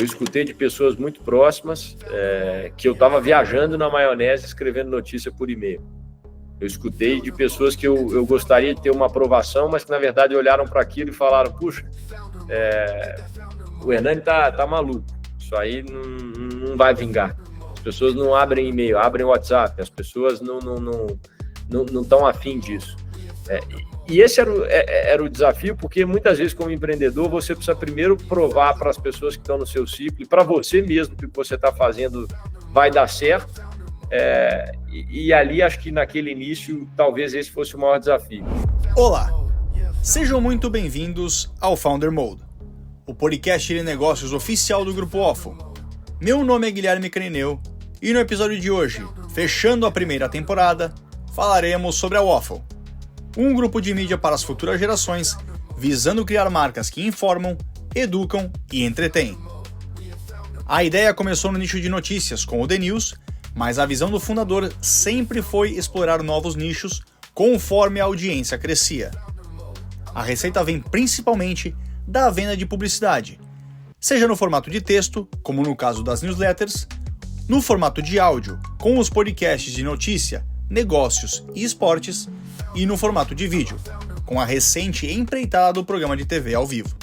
Eu escutei de pessoas muito próximas que eu estava viajando na maionese escrevendo notícia por e-mail. Eu escutei de pessoas que eu gostaria de ter uma aprovação, mas que na verdade olharam para aquilo e falaram: puxa, o Hernani tá maluco, isso aí não vai vingar. As pessoas não abrem e-mail, abrem WhatsApp, as pessoas não estão afim disso. E esse era o desafio, porque muitas vezes, como empreendedor, você precisa primeiro provar para as pessoas que estão no seu ciclo e para você mesmo que o que você está fazendo vai dar certo. E ali, acho que naquele início, talvez esse fosse o maior desafio. Olá, sejam muito bem-vindos ao Founder Mode, o podcast de negócios oficial do Grupo Waffle. Meu nome é Guilherme Canineu e no episódio de hoje, fechando a primeira temporada, falaremos sobre a Waffle, um grupo de mídia para as futuras gerações, visando criar marcas que informam, educam e entretêm. A ideia começou no nicho de notícias com o The News, mas a visão do fundador sempre foi explorar novos nichos conforme a audiência crescia. A receita vem principalmente da venda de publicidade, seja no formato de texto, como no caso das newsletters, no formato de áudio, com os podcasts de notícia, negócios e esportes, e no formato de vídeo, com a recente empreitada do programa de TV ao vivo.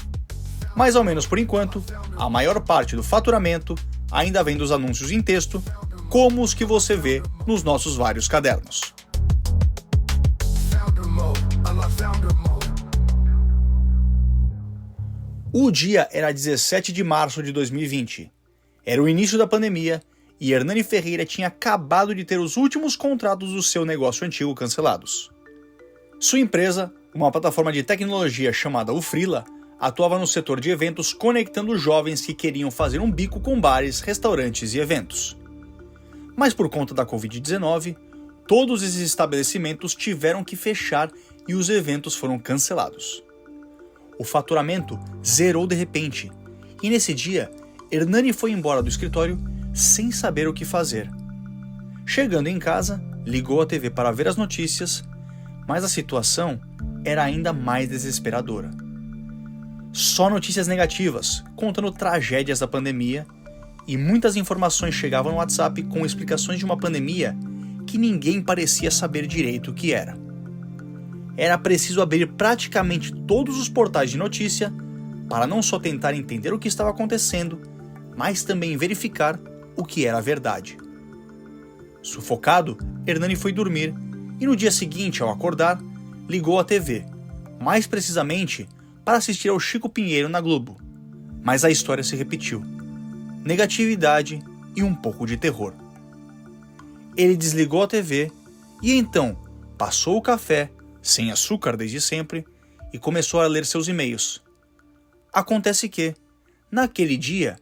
Mas ao menos por enquanto, a maior parte do faturamento ainda vem dos anúncios em texto, como os que você vê nos nossos vários cadernos. O dia era 17 de março de 2020. Era o início da pandemia e Hernani Ferreira tinha acabado de ter os últimos contratos do seu negócio antigo cancelados. Sua empresa, uma plataforma de tecnologia chamada Ufrila, atuava no setor de eventos conectando jovens que queriam fazer um bico com bares, restaurantes e eventos. Mas por conta da Covid-19, todos esses estabelecimentos tiveram que fechar e os eventos foram cancelados. O faturamento zerou de repente, e nesse dia, Hernani foi embora do escritório sem saber o que fazer. Chegando em casa, ligou a TV para ver as notícias, mas a situação era ainda mais desesperadora. Só notícias negativas, contando tragédias da pandemia, e muitas informações chegavam no WhatsApp com explicações de uma pandemia que ninguém parecia saber direito o que era. Era preciso abrir praticamente todos os portais de notícia para não só tentar entender o que estava acontecendo, mas também verificar o que era verdade. Sufocado, Hernani foi dormir e no dia seguinte, ao acordar, ligou a TV, mais precisamente para assistir ao Chico Pinheiro na Globo. Mas a história se repetiu. Negatividade e um pouco de terror. Ele desligou a TV e então passou o café, sem açúcar desde sempre, e começou a ler seus e-mails. Acontece que, naquele dia,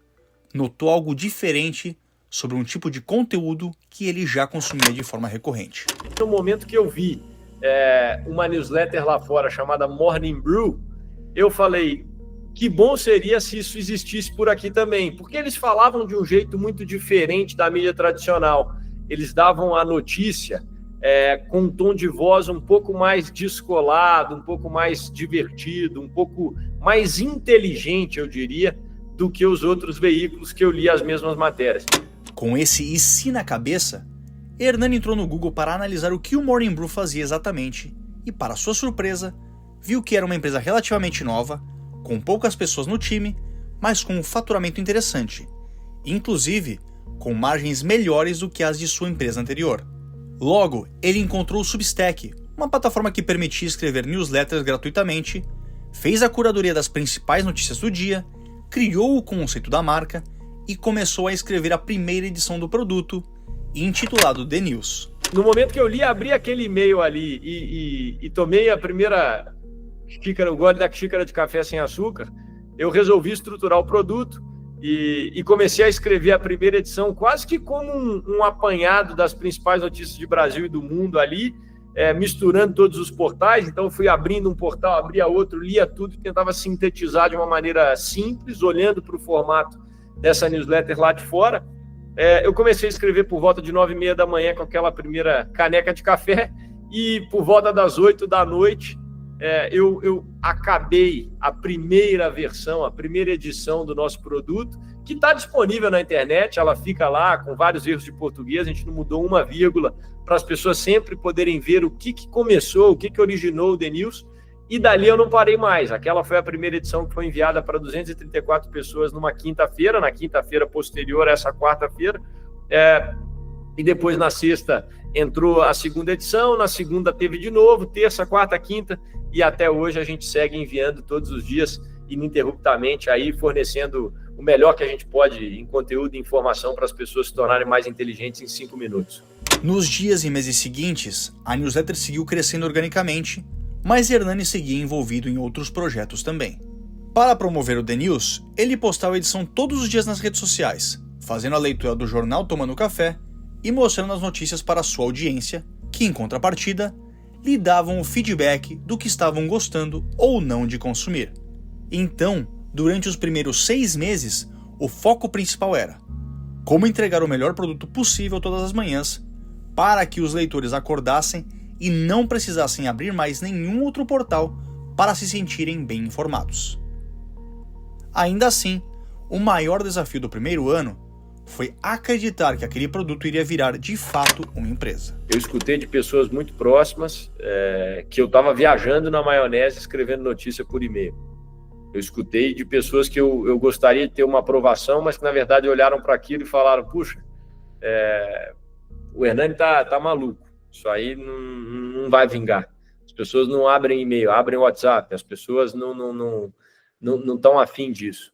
notou algo diferente sobre um tipo de conteúdo que ele já consumia de forma recorrente. No momento que eu vi uma newsletter lá fora chamada Morning Brew, eu falei: que bom seria se isso existisse por aqui também, porque eles falavam de um jeito muito diferente da mídia tradicional. Eles davam a notícia com um tom de voz um pouco mais descolado, um pouco mais divertido, um pouco mais inteligente, eu diria, do que os outros veículos que eu li as mesmas matérias. Com esse e se na cabeça, Hernani entrou no Google para analisar o que o Morning Brew fazia exatamente e, para sua surpresa, viu que era uma empresa relativamente nova, com poucas pessoas no time, mas com um faturamento interessante, inclusive com margens melhores do que as de sua empresa anterior. Logo, ele encontrou o Substack, uma plataforma que permitia escrever newsletters gratuitamente, fez a curadoria das principais notícias do dia, criou o conceito da marca e começou a escrever a primeira edição do produto, intitulado The News. No momento que eu li, abri aquele e-mail ali e tomei a primeira xícara, o gole da xícara de café sem açúcar, eu resolvi estruturar o produto e comecei a escrever a primeira edição quase que como um apanhado das principais notícias de Brasil e do mundo ali, misturando todos os portais. Então fui abrindo um portal, abria outro, lia tudo e tentava sintetizar de uma maneira simples, olhando para o formato dessa newsletter lá de fora. Eu comecei a escrever por volta de 9h30 da manhã com aquela primeira caneca de café e por volta das 8 da noite eu acabei a primeira versão, a primeira edição do nosso produto, que está disponível na internet, ela fica lá com vários erros de português, a gente não mudou uma vírgula, para as pessoas sempre poderem ver o que começou, o que originou o The News, e dali eu não parei mais. Aquela foi a primeira edição que foi enviada para 234 pessoas numa quinta-feira, na quinta-feira posterior a essa quarta-feira, e depois na sexta entrou a segunda edição, na segunda teve de novo, terça, quarta, quinta, e até hoje a gente segue enviando todos os dias, ininterruptamente, aí fornecendo o melhor que a gente pode em conteúdo e informação para as pessoas se tornarem mais inteligentes em 5 minutos. Nos dias e meses seguintes, a newsletter seguiu crescendo organicamente, mas Hernani seguia envolvido em outros projetos também. Para promover o The News, ele postava a edição todos os dias nas redes sociais, fazendo a leitura do jornal tomando café e mostrando as notícias para a sua audiência, que, em contrapartida, lhe davam o feedback do que estavam gostando ou não de consumir. Então, durante os primeiros 6 meses, o foco principal era como entregar o melhor produto possível todas as manhãs para que os leitores acordassem e não precisassem abrir mais nenhum outro portal para se sentirem bem informados. Ainda assim, o maior desafio do primeiro ano foi acreditar que aquele produto iria virar de fato uma empresa. Eu escutei de pessoas muito próximas que eu estava viajando na maionese escrevendo notícia por e-mail. Eu escutei de pessoas que eu gostaria de ter uma aprovação, mas que na verdade olharam para aquilo e falaram: puxa, o Hernani tá maluco, isso aí não vai vingar. As pessoas não abrem e-mail, abrem WhatsApp, as pessoas não estão afim disso.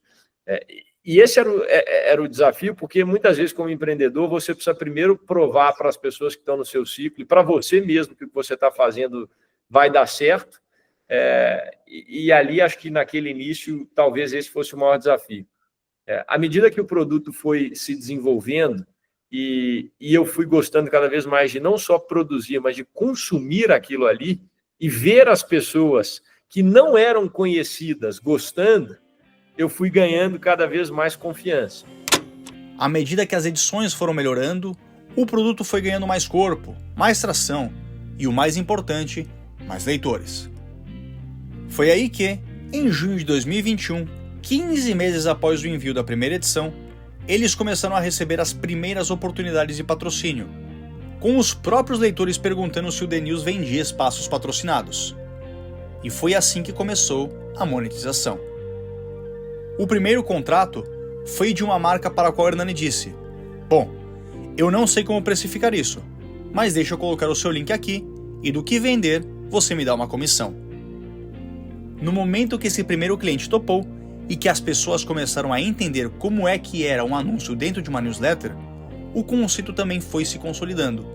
E esse era o desafio, porque muitas vezes, como empreendedor, você precisa primeiro provar para as pessoas que estão no seu ciclo e para você mesmo que o que você está fazendo vai dar certo. E ali, acho que naquele início, talvez esse fosse o maior desafio. À medida que o produto foi se desenvolvendo e eu fui gostando cada vez mais de não só produzir, mas de consumir aquilo ali e ver as pessoas que não eram conhecidas gostando, eu fui ganhando cada vez mais confiança. À medida que as edições foram melhorando, o produto foi ganhando mais corpo, mais tração e, o mais importante, mais leitores. Foi aí que, em junho de 2021, 15 meses após o envio da primeira edição, eles começaram a receber as primeiras oportunidades de patrocínio, com os próprios leitores perguntando se o The News vendia espaços patrocinados. E foi assim que começou a monetização. O primeiro contrato foi de uma marca para a qual Hernani disse: bom, eu não sei como precificar isso, mas deixa eu colocar o seu link aqui e do que vender, você me dá uma comissão. No momento que esse primeiro cliente topou e que as pessoas começaram a entender como é que era um anúncio dentro de uma newsletter, o conceito também foi se consolidando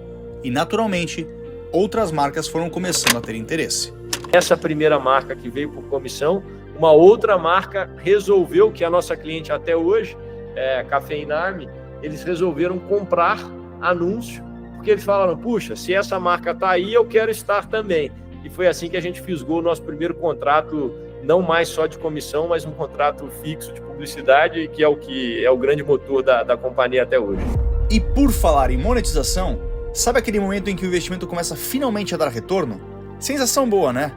e, naturalmente, outras marcas foram começando a ter interesse. Essa primeira marca que veio por comissão, uma outra marca resolveu, que é a nossa cliente até hoje, Cafeinarme, eles resolveram comprar anúncio, porque eles falaram: puxa, se essa marca está aí, eu quero estar também. E foi assim que a gente fisgou o nosso primeiro contrato, não mais só de comissão, mas um contrato fixo de publicidade, que é o grande motor da companhia até hoje. E por falar em monetização, sabe aquele momento em que o investimento começa finalmente a dar retorno? Sensação boa, né?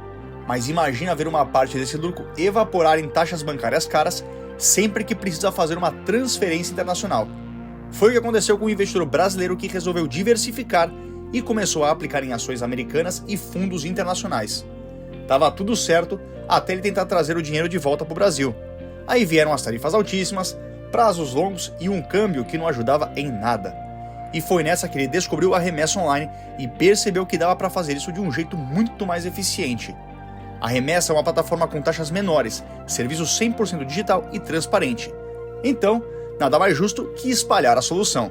Mas imagina ver uma parte desse lucro evaporar em taxas bancárias caras sempre que precisa fazer uma transferência internacional. Foi o que aconteceu com o investidor brasileiro que resolveu diversificar e começou a aplicar em ações americanas e fundos internacionais. Tava tudo certo até ele tentar trazer o dinheiro de volta para o Brasil. Aí vieram as tarifas altíssimas, prazos longos e um câmbio que não ajudava em nada. E foi nessa que ele descobriu a remessa online e percebeu que dava para fazer isso de um jeito muito mais eficiente. A remessa é uma plataforma com taxas menores, serviço 100% digital e transparente. Então, nada mais justo que espalhar a solução.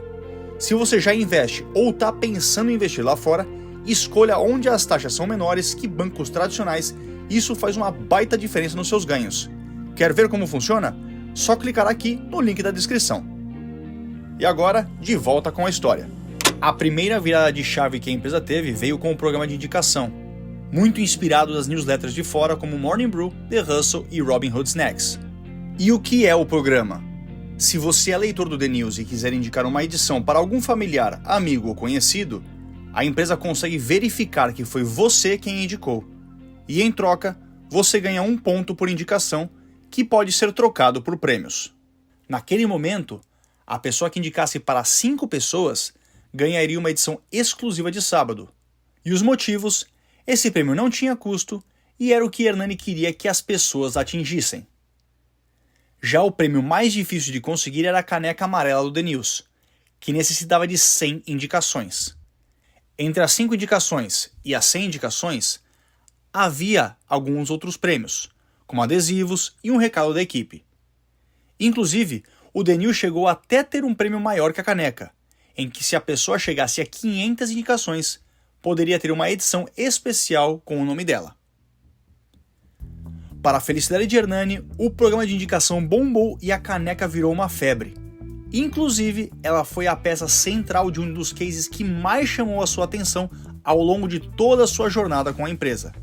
Se você já investe ou está pensando em investir lá fora, escolha onde as taxas são menores que bancos tradicionais. Isso faz uma baita diferença nos seus ganhos. Quer ver como funciona? Só clicar aqui no link da descrição. E agora, de volta com a história. A primeira virada de chave que a empresa teve veio com o programa de indicação, muito inspirado das newsletters de fora como Morning Brew, The Hustle e Robin Hood Snacks. E o que é o programa? Se você é leitor do The News e quiser indicar uma edição para algum familiar, amigo ou conhecido, a empresa consegue verificar que foi você quem indicou. E em troca, você ganha 1 ponto por indicação, que pode ser trocado por prêmios. Naquele momento, a pessoa que indicasse para 5 pessoas ganharia uma edição exclusiva de sábado. E os motivos? Esse prêmio não tinha custo e era o que Hernani queria que as pessoas atingissem. Já o prêmio mais difícil de conseguir era a caneca amarela do The News, que necessitava de 100 indicações. Entre as 5 indicações e as 100 indicações, havia alguns outros prêmios, como adesivos e um recado da equipe. Inclusive, o The News chegou até ter um prêmio maior que a caneca, em que se a pessoa chegasse a 500 indicações, poderia ter uma edição especial com o nome dela. Para a felicidade de Hernani, o programa de indicação bombou e a caneca virou uma febre. Inclusive, ela foi a peça central de um dos cases que mais chamou a sua atenção ao longo de toda a sua jornada com a empresa,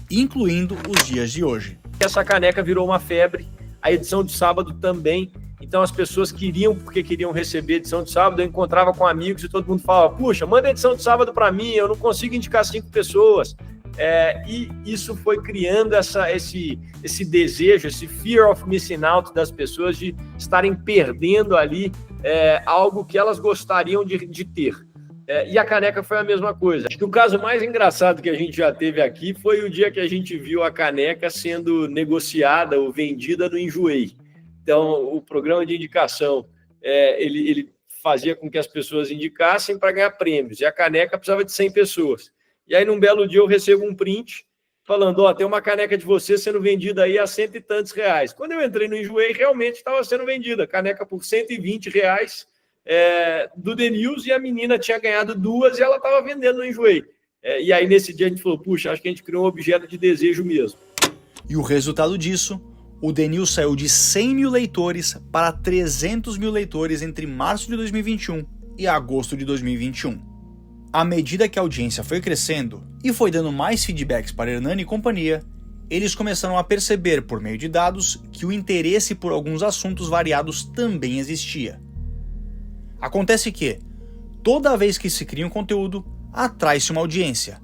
incluindo os dias de hoje. Essa caneca virou uma febre, a edição de sábado também. Então as pessoas queriam, porque queriam receber edição de sábado. Eu encontrava com amigos e todo mundo falava: puxa, manda edição de sábado para mim, eu não consigo indicar 5 pessoas. E isso foi criando esse desejo, esse fear of missing out das pessoas de estarem perdendo ali algo que elas gostariam de ter. E a caneca foi a mesma coisa. Acho que o caso mais engraçado que a gente já teve aqui foi o dia que a gente viu a caneca sendo negociada ou vendida no Enjoei. Então, o programa de indicação, ele fazia com que as pessoas indicassem para ganhar prêmios, e a caneca precisava de 100 pessoas. E aí, num belo dia, eu recebo um print falando: tem uma caneca de você sendo vendida aí a R$100 e tantos. Quando eu entrei no Enjoei, realmente estava sendo vendida, caneca por R$120 do The News, e a menina tinha ganhado 2 e ela estava vendendo no Enjoei. E aí, nesse dia, a gente falou: puxa, acho que a gente criou um objeto de desejo mesmo. E o resultado disso, o The News saiu de 100 mil leitores para 300 mil leitores entre março de 2021 e agosto de 2021. À medida que a audiência foi crescendo e foi dando mais feedbacks para Hernani e companhia, eles começaram a perceber, por meio de dados, que o interesse por alguns assuntos variados também existia. Acontece que, toda vez que se cria um conteúdo, atrai-se uma audiência.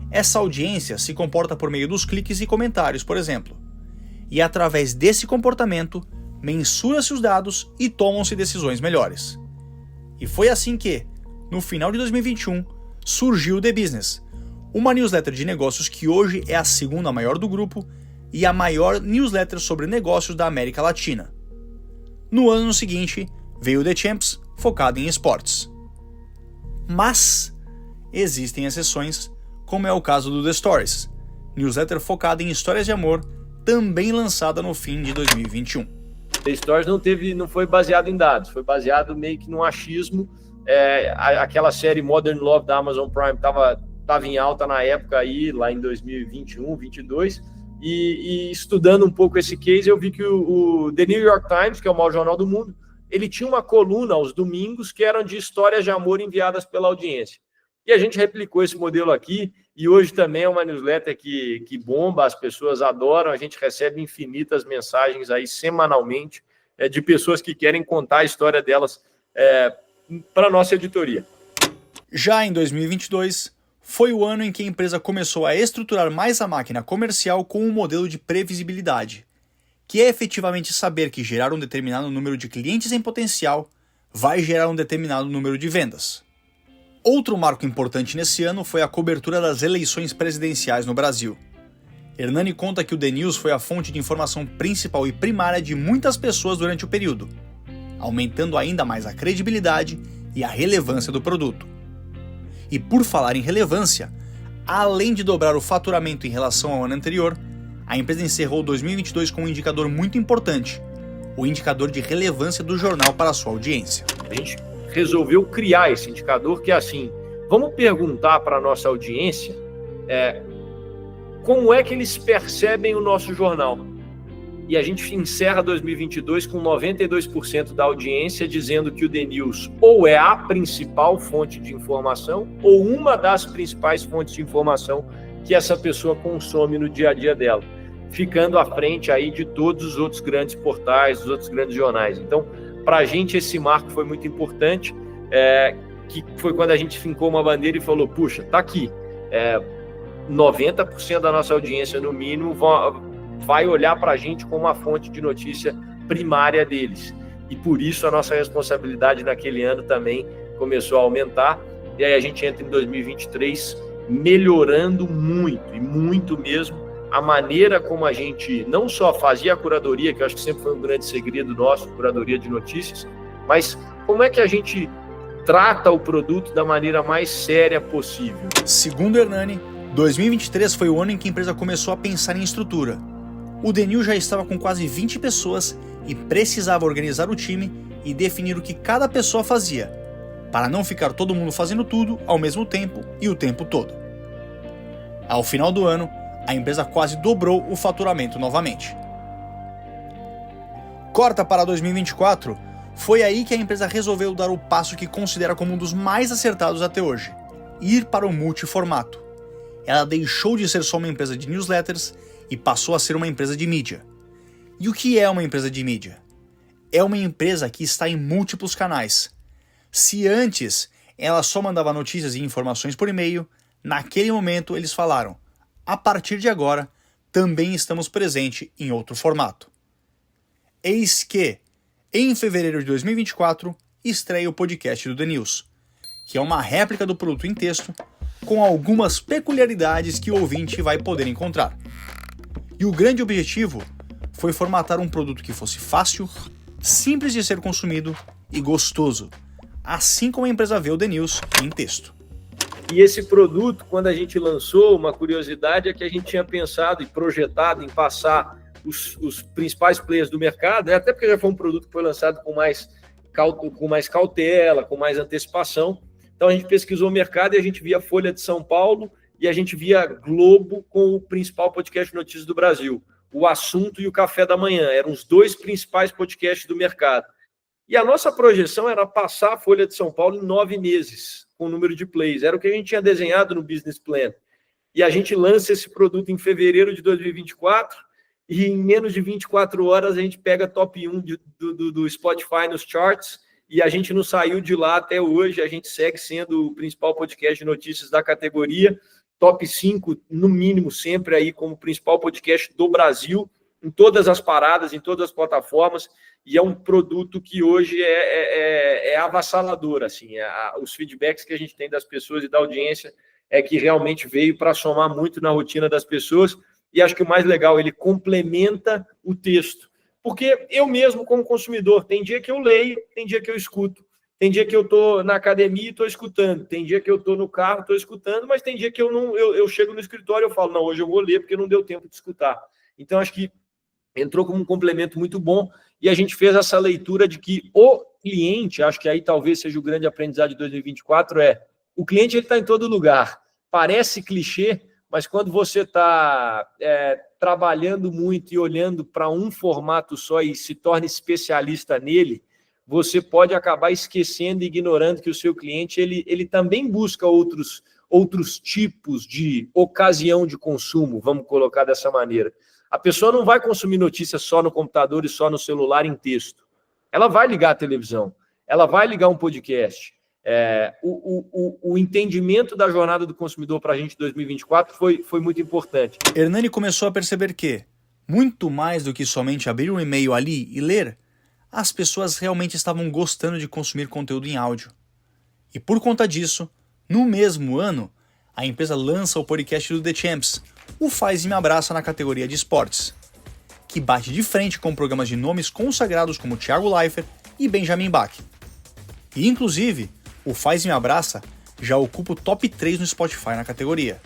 Essa audiência se comporta por meio dos cliques e comentários, por exemplo. E através desse comportamento, mensura-se os dados e tomam-se decisões melhores. E foi assim que, no final de 2021, surgiu o The Business, uma newsletter de negócios que hoje é a segunda maior do grupo e a maior newsletter sobre negócios da América Latina. No ano seguinte, veio o The Champs, focado em esportes. Mas existem exceções, como é o caso do The Stories, newsletter focada em histórias de amor, também lançada no fim de 2021. The Stories não foi baseado em dados, foi baseado meio que num achismo. Aquela série Modern Love da Amazon Prime estava em alta na época aí, lá em 2021, 2022, e estudando um pouco esse case, eu vi que o The New York Times, que é o maior jornal do mundo, ele tinha uma coluna aos domingos que eram de histórias de amor enviadas pela audiência. E a gente replicou esse modelo aqui, e hoje também é uma newsletter que bomba, as pessoas adoram, a gente recebe infinitas mensagens aí semanalmente de pessoas que querem contar a história delas para a nossa editoria. Já em 2022, foi o ano em que a empresa começou a estruturar mais a máquina comercial com um modelo de previsibilidade, que é efetivamente saber que gerar um determinado número de clientes em potencial vai gerar um determinado número de vendas. Outro marco importante nesse ano foi a cobertura das eleições presidenciais no Brasil. Hernani conta que o The News foi a fonte de informação principal e primária de muitas pessoas durante o período, aumentando ainda mais a credibilidade e a relevância do produto. E por falar em relevância, além de dobrar o faturamento em relação ao ano anterior, a empresa encerrou 2022 com um indicador muito importante, o indicador de relevância do jornal para a sua audiência. A gente resolveu criar esse indicador que é assim: vamos perguntar para a nossa audiência como é que eles percebem o nosso jornal. E a gente encerra 2022 com 92% da audiência dizendo que o The News ou é a principal fonte de informação ou uma das principais fontes de informação que essa pessoa consome no dia a dia dela, ficando à frente aí de todos os outros grandes portais, dos outros grandes jornais. Então, para a gente esse marco foi muito importante, que foi quando a gente fincou uma bandeira e falou: puxa, tá aqui, 90% da nossa audiência no mínimo vai olhar para a gente como uma fonte de notícia primária deles. e por isso a nossa responsabilidade naquele ano também começou a aumentar, e aí a gente entra em 2023 melhorando muito, e muito mesmo, a maneira como a gente não só fazia a curadoria, que eu acho que sempre foi um grande segredo nosso, curadoria de notícias, mas como é que a gente trata o produto da maneira mais séria possível. Segundo Hernani, 2023 foi o ano em que a empresa começou a pensar em estrutura. O The News já estava com quase 20 pessoas e precisava organizar o time e definir o que cada pessoa fazia, para não ficar todo mundo fazendo tudo ao mesmo tempo e o tempo todo. Ao final do ano, a empresa quase dobrou o faturamento novamente. Corta para 2024, foi aí que a empresa resolveu dar o passo que considera como um dos mais acertados até hoje, ir para o multiformato. Ela deixou de ser só uma empresa de newsletters e passou a ser uma empresa de mídia. E o que é uma empresa de mídia? É uma empresa que está em múltiplos canais. Se antes ela só mandava notícias e informações por e-mail, naquele momento eles falaram: a partir de agora, também estamos presentes em outro formato. Eis que, em fevereiro de 2024, estreia o podcast do The News, que é uma réplica do produto em texto, com algumas peculiaridades que o ouvinte vai poder encontrar. E o grande objetivo foi formatar um produto que fosse fácil, simples de ser consumido e gostoso, assim como a empresa vê o The News em texto. E esse produto, quando a gente lançou, uma curiosidade é que a gente tinha pensado e projetado em passar os principais players do mercado, até porque já foi um produto que foi lançado com mais cautela, com mais antecipação. Então a gente pesquisou o mercado e a gente via Folha de São Paulo e a gente via Globo com o principal podcast de notícias do Brasil. O Assunto e o Café da Manhã eram os dois principais podcasts do mercado. E a nossa projeção era passar a Folha de São Paulo em 9 meses, com o número de plays. Era o que a gente tinha desenhado no Business Plan. E a gente lança esse produto em fevereiro de 2024 e em menos de 24 horas a gente pega top 1 do Spotify nos charts e a gente não saiu de lá até hoje. A gente segue sendo o principal podcast de notícias da categoria, top 5 no mínimo sempre aí como principal podcast do Brasil, em todas as paradas, em todas as plataformas, e é um produto que hoje é avassalador, assim, os feedbacks que a gente tem das pessoas e da audiência é que realmente veio para somar muito na rotina das pessoas, e acho que o mais legal, ele complementa o texto, porque eu mesmo, como consumidor, tem dia que eu leio, tem dia que eu escuto, tem dia que eu estou na academia e estou escutando, tem dia que eu estou no carro, estou escutando, mas tem dia que eu chego no escritório e eu falo, não, hoje eu vou ler porque não deu tempo de escutar. Então, acho que entrou como um complemento muito bom e a gente fez essa leitura de que o cliente, acho que aí talvez seja o grande aprendizado de 2024, o cliente está em todo lugar. Parece clichê, mas quando você está trabalhando muito e olhando para um formato só e se torna especialista nele, você pode acabar esquecendo e ignorando que o seu cliente ele também busca outros tipos de ocasião de consumo, vamos colocar dessa maneira. A pessoa não vai consumir notícias só no computador e só no celular em texto. Ela vai ligar a televisão, ela vai ligar um podcast. O entendimento da jornada do consumidor para a gente em 2024 foi muito importante. Hernani começou a perceber que, muito mais do que somente abrir um e-mail ali e ler, as pessoas realmente estavam gostando de consumir conteúdo em áudio. E por conta disso, no mesmo ano, a empresa lança o podcast do The Champs, o Faz e Me Abraça na categoria de esportes, que bate de frente com programas de nomes consagrados como Thiago Leifert e Benjamin Bach. E inclusive, o Faz e Me Abraça já ocupa o top 3 no Spotify na categoria.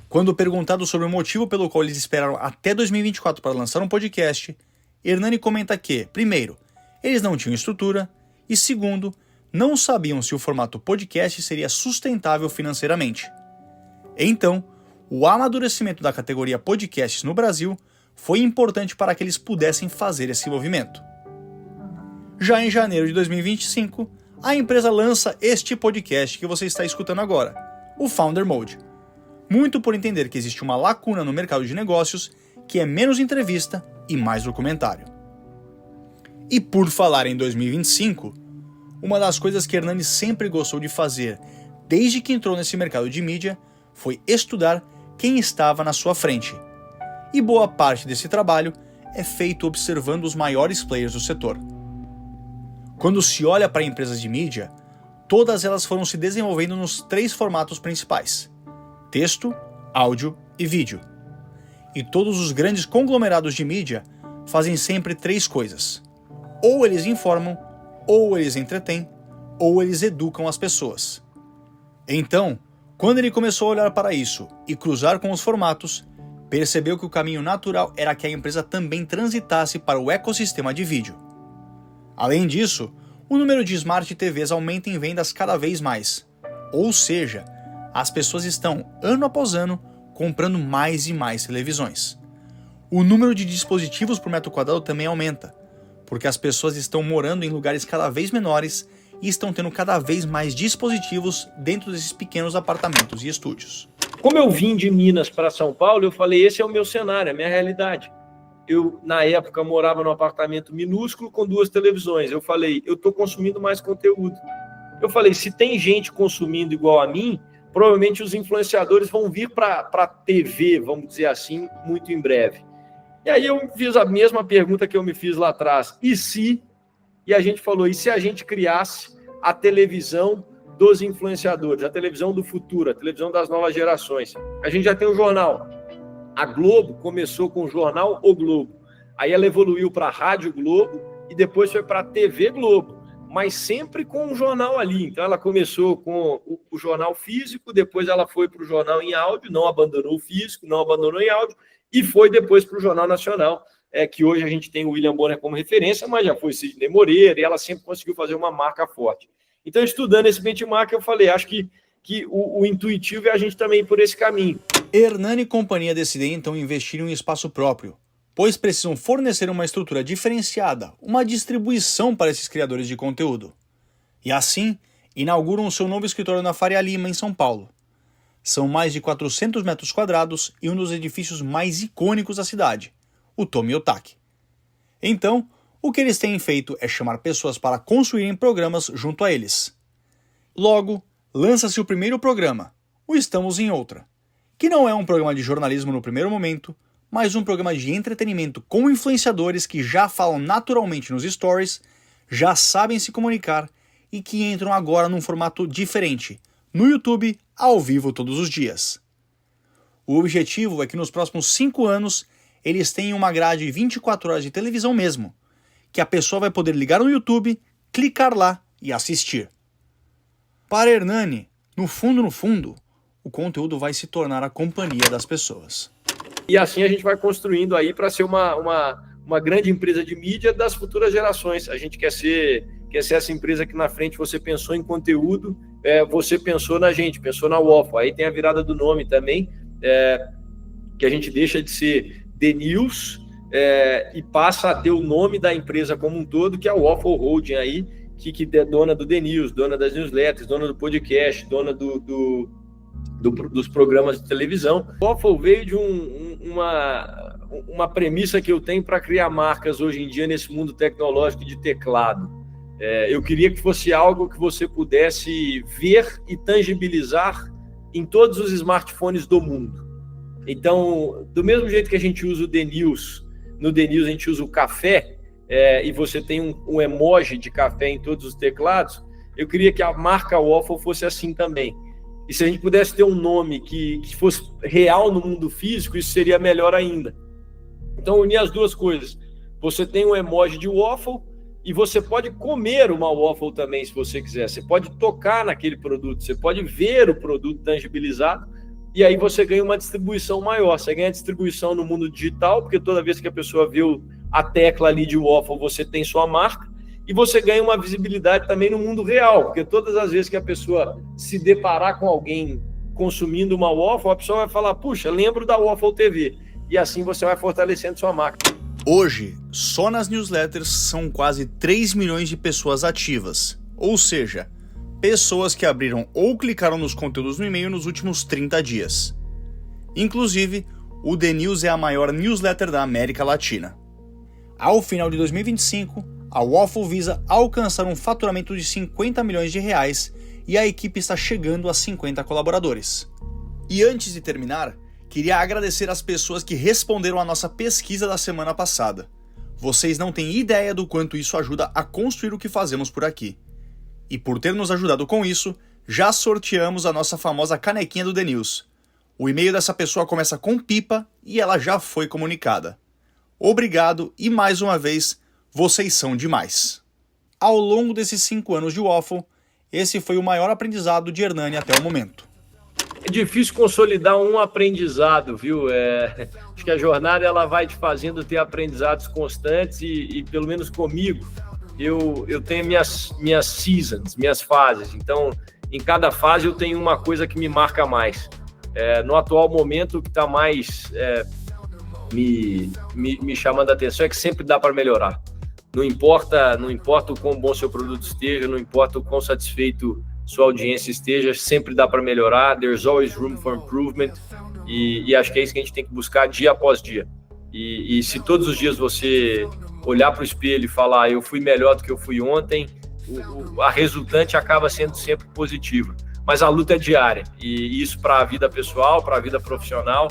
Quando perguntado sobre o motivo pelo qual eles esperaram até 2024 para lançar um podcast, Hernani comenta que, primeiro, eles não tinham estrutura, e segundo, não sabiam se o formato podcast seria sustentável financeiramente. Então, o amadurecimento da categoria podcasts no Brasil foi importante para que eles pudessem fazer esse movimento. Já em janeiro de 2025, a empresa lança este podcast que você está escutando agora, o Founder Mode. Muito por entender que existe uma lacuna no mercado de negócios que é menos entrevista e mais documentário. E por falar em 2025, uma das coisas que Hernani sempre gostou de fazer desde que entrou nesse mercado de mídia foi estudar quem estava na sua frente. E boa parte desse trabalho é feito observando os maiores players do setor. Quando se olha para empresas de mídia, todas elas foram se desenvolvendo nos 3 formatos principais: texto, áudio e vídeo. E todos os grandes conglomerados de mídia fazem sempre 3 coisas: ou eles informam, ou eles entretêm, ou eles educam as pessoas. Então, quando ele começou a olhar para isso e cruzar com os formatos, percebeu que o caminho natural era que a empresa também transitasse para o ecossistema de vídeo. Além disso, o número de Smart TVs aumenta em vendas cada vez mais. Ou seja, as pessoas estão, ano após ano, comprando mais e mais televisões. O número de dispositivos por metro quadrado também aumenta, porque as pessoas estão morando em lugares cada vez menores e estão tendo cada vez mais dispositivos dentro desses pequenos apartamentos e estúdios. Como eu vim de Minas para São Paulo, eu falei, esse é o meu cenário, é a minha realidade. Eu, na época, morava num apartamento minúsculo com 2 televisões. Eu falei, eu estou consumindo mais conteúdo. Eu falei, se tem gente consumindo igual a mim, provavelmente os influenciadores vão vir para a TV, vamos dizer assim, muito em breve. E aí eu fiz a mesma pergunta que eu me fiz lá atrás. E se? E a gente falou, e se a gente criasse a televisão dos influenciadores, a televisão do futuro, a televisão das novas gerações? A gente já tem um jornal. A Globo começou com o jornal O Globo. Aí ela evoluiu para a Rádio Globo e depois foi para a TV Globo, mas sempre com um jornal ali. Então ela começou com o jornal físico, depois ela foi para o jornal em áudio, não abandonou o físico, não abandonou em áudio, e foi depois para o Jornal Nacional, que hoje a gente tem o William Bonner como referência, mas já foi Sidney Moreira, e ela sempre conseguiu fazer uma marca forte. Então, estudando esse benchmark, eu falei, acho que o intuitivo é a gente também ir por esse caminho. Hernani e companhia decidem então investir em um espaço próprio, pois precisam fornecer uma estrutura diferenciada, uma distribuição para esses criadores de conteúdo. E assim, inauguram o seu novo escritório na Faria Lima, em São Paulo. São mais de 400 metros quadrados e um dos edifícios mais icônicos da cidade, o Tomi Otaki. Então, o que eles têm feito é chamar pessoas para construírem programas junto a eles. Logo, lança-se o primeiro programa, o Estamos em Outra, que não é um programa de jornalismo no primeiro momento, mas um programa de entretenimento com influenciadores que já falam naturalmente nos stories, já sabem se comunicar e que entram agora num formato diferente, no YouTube, ao vivo todos os dias. O objetivo é que nos próximos 5 anos eles tenham uma grade de 24 horas de televisão mesmo, que a pessoa vai poder ligar no YouTube, clicar lá e assistir. Para Hernani, no fundo, o conteúdo vai se tornar a companhia das pessoas. E assim a gente vai construindo aí para ser uma grande empresa de mídia das futuras gerações. A gente quer ser essa empresa que na frente você pensou em conteúdo, você pensou na gente, pensou na Waffle. Aí tem a virada do nome também, que a gente deixa de ser The News e passa a ter o nome da empresa como um todo, que é a Waffle Holding aí, que é dona do The News, dona das newsletters, dona do podcast, dona dos programas de televisão. O Waffle veio de uma premissa que eu tenho para criar marcas hoje em dia nesse mundo tecnológico de teclado. Eu queria que fosse algo que você pudesse ver e tangibilizar em todos os smartphones do mundo. Então, do mesmo jeito que a gente usa o The News, no The News a gente usa o café, e você tem um emoji de café em todos os teclados, eu queria que a marca Waffle fosse assim também. E se a gente pudesse ter um nome que fosse real no mundo físico, isso seria melhor ainda. Então, unir as duas coisas. Você tem um emoji de waffle e você pode comer uma waffle também, se você quiser. Você pode tocar naquele produto, você pode ver o produto tangibilizado e aí você ganha uma distribuição maior. Você ganha distribuição no mundo digital, porque toda vez que a pessoa vê a tecla ali de waffle, você tem sua marca. E você ganha uma visibilidade também no mundo real, porque todas as vezes que a pessoa se deparar com alguém consumindo uma waffle, a pessoa vai falar, puxa, lembro da Waffle TV. E assim você vai fortalecendo sua marca. Hoje, só nas newsletters são quase 3 milhões de pessoas ativas, ou seja, pessoas que abriram ou clicaram nos conteúdos no e-mail nos últimos 30 dias. Inclusive, o The News é a maior newsletter da América Latina. Ao final de 2025, a Waffle visa alcançar um faturamento de 50 milhões de reais e a equipe está chegando a 50 colaboradores. E antes de terminar, queria agradecer as pessoas que responderam à nossa pesquisa da semana passada. Vocês não têm ideia do quanto isso ajuda a construir o que fazemos por aqui. E por ter nos ajudado com isso, já sorteamos a nossa famosa canequinha do The News. O e-mail dessa pessoa começa com pipa e ela já foi comunicada. Obrigado e mais uma vez, vocês são demais. Ao longo desses 5 anos de Waffle, esse foi o maior aprendizado de Hernani até o momento. É difícil consolidar um aprendizado, viu? Acho que a jornada ela vai te fazendo ter aprendizados constantes e pelo menos comigo, eu tenho minhas seasons, minhas fases. Então, em cada fase eu tenho uma coisa que me marca mais. No atual momento, o que está mais me chamando a atenção é que sempre dá para melhorar. Não importa o quão bom seu produto esteja, não importa o quão satisfeito sua audiência esteja, sempre dá para melhorar. There's always room for improvement. E acho que é isso que a gente tem que buscar dia após dia. E se todos os dias você olhar para o espelho e falar, eu fui melhor do que eu fui ontem, a resultante acaba sendo sempre positiva. Mas a luta é diária. E isso para a vida pessoal, para a vida profissional,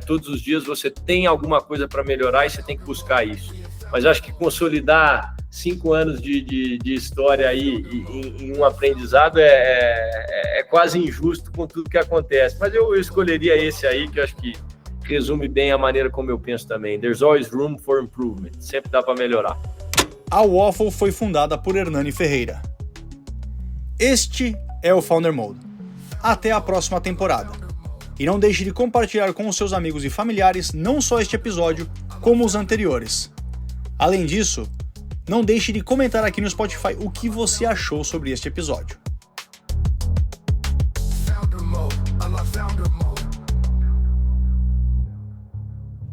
todos os dias você tem alguma coisa para melhorar e você tem que buscar isso. Mas acho que consolidar 5 anos de história aí em um aprendizado é quase injusto com tudo que acontece. Mas eu escolheria esse aí, que eu acho que resume bem a maneira como eu penso também. There's always room for improvement. Sempre dá para melhorar. A Waffle foi fundada por Hernani Ferreira. Este é o Founder Mode. Até a próxima temporada. E não deixe de compartilhar com os seus amigos e familiares não só este episódio, como os anteriores. Além disso, não deixe de comentar aqui no Spotify o que você achou sobre este episódio.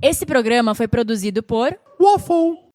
Esse programa foi produzido por Waffle!